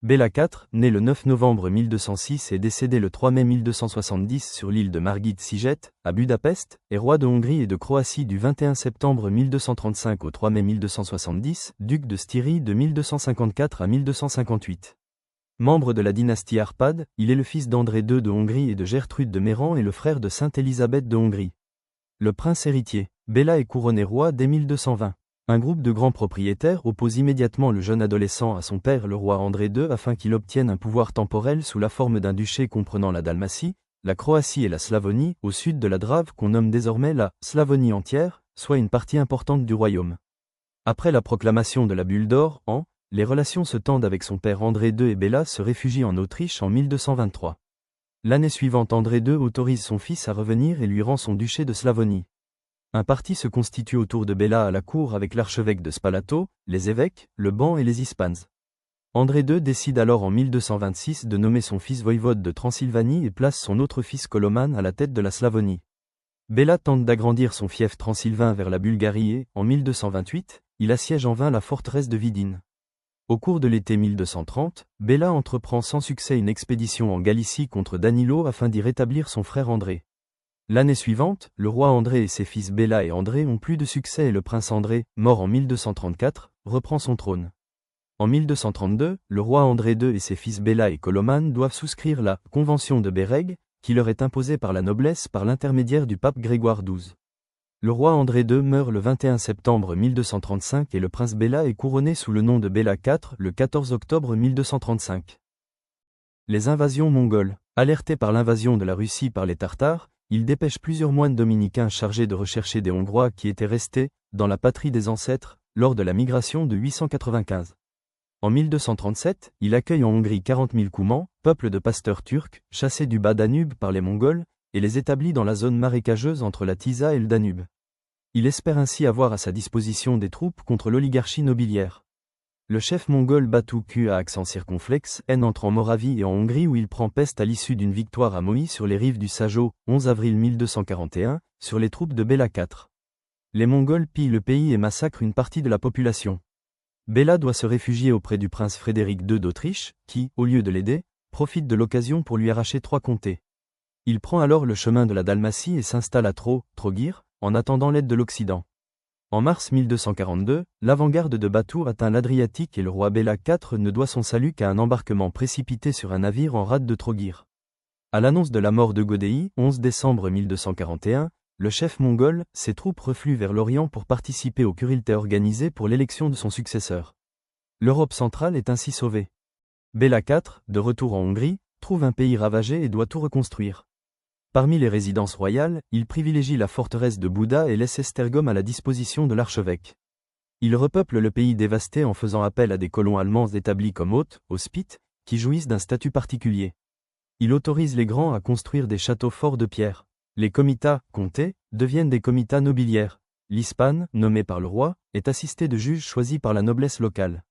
Béla IV, né le 9 novembre 1206 et décédé le 3 mai 1270 sur l'île de Margit-Sziget, à Budapest, est roi de Hongrie et de Croatie du 21 septembre 1235 au 3 mai 1270, duc de Styrie de 1254 à 1258. Membre de la dynastie Arpad, il est le fils d'André II de Hongrie et de Gertrude de Méran et le frère de Sainte Élisabeth de Hongrie. Le prince héritier, Béla est couronné roi dès 1220. Un groupe de grands propriétaires oppose immédiatement le jeune adolescent à son père le roi André II afin qu'il obtienne un pouvoir temporel sous la forme d'un duché comprenant la Dalmatie, la Croatie et la Slavonie, au sud de la Drave qu'on nomme désormais la Slavonie entière, soit une partie importante du royaume. Après la proclamation de la Bulle d'Or, les relations se tendent avec son père André II et Béla se réfugie en Autriche en 1223. L'année suivante André II autorise son fils à revenir et lui rend son duché de Slavonie. Un parti se constitue autour de Béla à la cour avec l'archevêque de Spalato, les évêques, le ban et les ispans. André II décide alors en 1226 de nommer son fils voïvode de Transylvanie et place son autre fils Koloman à la tête de la Slavonie. Béla tente d'agrandir son fief transylvain vers la Bulgarie et, en 1228, il assiège en vain la forteresse de Vidin. Au cours de l'été 1230, Béla entreprend sans succès une expédition en Galicie contre Danilo afin d'y rétablir son frère André. L'année suivante, le roi André et ses fils Béla et André ont plus de succès et le prince André, mort en 1234, reprend son trône. En 1232, le roi André II et ses fils Béla et Koloman doivent souscrire la « Convention de Bérègue » qui leur est imposée par la noblesse par l'intermédiaire du pape Grégoire XII. Le roi André II meurt le 21 septembre 1235 et le prince Béla est couronné sous le nom de Béla IV le 14 octobre 1235. Les invasions mongoles. Alertés par l'invasion de la Russie par les Tartares, ils dépêchent plusieurs moines dominicains chargés de rechercher des Hongrois qui étaient restés, dans la patrie des ancêtres, lors de la migration de 895. En 1237, il accueille en Hongrie 40 000 Koumans, peuple de pasteurs turcs, chassés du bas Danube par les Mongols, et les établit dans la zone marécageuse entre la Tisa et le Danube. Il espère ainsi avoir à sa disposition des troupes contre l'oligarchie nobiliaire. Le chef mongol Batu Q à accent circonflexe entre en Moravie et en Hongrie où il prend peste à l'issue d'une victoire à Mohi sur les rives du Sajo, 11 avril 1241, sur les troupes de Béla IV. Les Mongols pillent le pays et massacrent une partie de la population. Béla doit se réfugier auprès du prince Frédéric II d'Autriche, qui, au lieu de l'aider, profite de l'occasion pour lui arracher 3 comtés. Il prend alors le chemin de la Dalmatie et s'installe à Trogir, en attendant l'aide de l'Occident. En mars 1242, l'avant-garde de Batu atteint l'Adriatique et le roi Béla IV ne doit son salut qu'à un embarquement précipité sur un navire en rade de Trogir. À l'annonce de la mort de Godei, 11 décembre 1241, le chef mongol, ses troupes refluent vers l'Orient pour participer au curilté organisé pour l'élection de son successeur. L'Europe centrale est ainsi sauvée. Béla IV, de retour en Hongrie, trouve un pays ravagé et doit tout reconstruire. Parmi les résidences royales, il privilégie la forteresse de Buda et laisse Esztergom à la disposition de l'archevêque. Il repeuple le pays dévasté en faisant appel à des colons allemands établis comme hôtes, hospites, qui jouissent d'un statut particulier. Il autorise les grands à construire des châteaux forts de pierre. Les comitats, comtés, deviennent des comitats nobiliaires. L'Ispan, nommé par le roi, est assisté de juges choisis par la noblesse locale.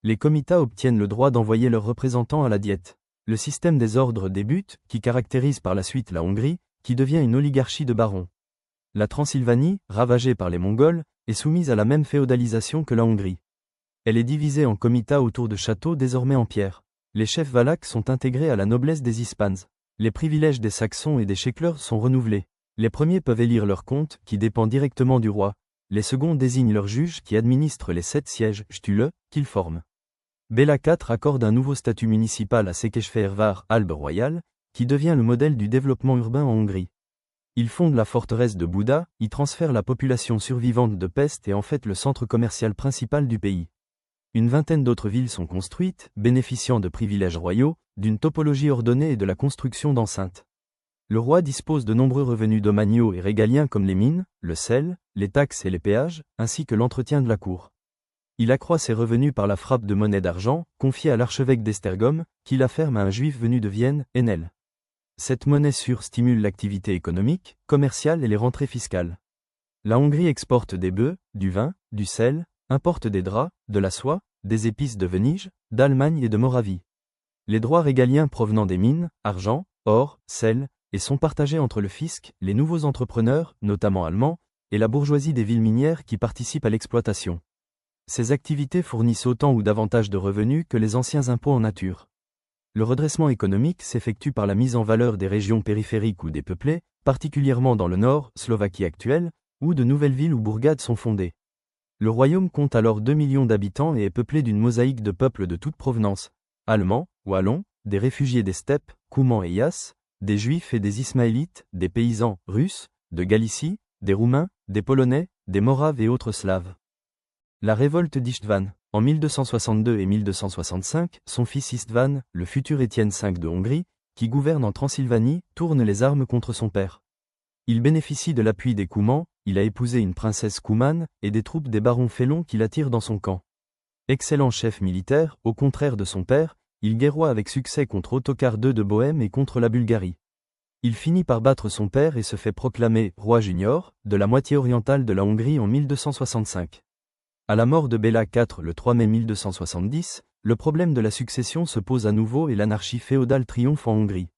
Les comitats obtiennent le droit d'envoyer leurs représentants à la diète. Le système des ordres débute, qui caractérise par la suite la Hongrie, qui devient une oligarchie de barons. La Transylvanie, ravagée par les Mongols, est soumise à la même féodalisation que la Hongrie. Elle est divisée en comitats autour de châteaux désormais en pierre. Les chefs valaques sont intégrés à la noblesse des Ispans. Les privilèges des Saxons et des Sheklers sont renouvelés. Les premiers peuvent élire leur comte, qui dépend directement du roi. Les seconds désignent leurs juges qui administrent les 7 sièges, stule, qu'ils forment. Béla IV accorde un nouveau statut municipal à Székesfehérvár, Albe royale, qui devient le modèle du développement urbain en Hongrie. Il fonde la forteresse de Buda, y transfère la population survivante de Pest et en fait le centre commercial principal du pays. Une vingtaine d'autres villes sont construites, bénéficiant de privilèges royaux, d'une topologie ordonnée et de la construction d'enceintes. Le roi dispose de nombreux revenus domaniaux et régaliens comme les mines, le sel, les taxes et les péages, ainsi que l'entretien de la cour. Il accroît ses revenus par la frappe de monnaie d'argent, confiée à l'archevêque d'Esztergom, qui la ferme à un juif venu de Vienne, Enel. Cette monnaie sûre stimule l'activité économique, commerciale et les rentrées fiscales. La Hongrie exporte des bœufs, du vin, du sel, importe des draps, de la soie, des épices de Venise, d'Allemagne et de Moravie. Les droits régaliens provenant des mines, argent, or, sel, et sont partagés entre le fisc, les nouveaux entrepreneurs, notamment allemands, et la bourgeoisie des villes minières qui participent à l'exploitation. Ces activités fournissent autant ou davantage de revenus que les anciens impôts en nature. Le redressement économique s'effectue par la mise en valeur des régions périphériques ou dépeuplées, particulièrement dans le nord, Slovaquie actuelle, où de nouvelles villes ou bourgades sont fondées. Le royaume compte alors 2 millions d'habitants et est peuplé d'une mosaïque de peuples de toute provenance, Allemands, Wallons, des réfugiés des steppes, Koumans et Yas, des Juifs et des Ismaélites, des paysans, Russes, de Galicie, des Roumains, des Polonais, des Moraves et autres Slaves. La révolte d'István, en 1262 et 1265, son fils István, le futur Étienne V de Hongrie, qui gouverne en Transylvanie, tourne les armes contre son père. Il bénéficie de l'appui des Koumans, il a épousé une princesse koumane, et des troupes des barons félons qui l'attirent dans son camp. Excellent chef militaire, au contraire de son père, il guerroie avec succès contre Ottokar II de Bohême et contre la Bulgarie. Il finit par battre son père et se fait proclamer roi junior, de la moitié orientale de la Hongrie en 1265. À la mort de Béla IV le 3 mai 1270, le problème de la succession se pose à nouveau et l'anarchie féodale triomphe en Hongrie.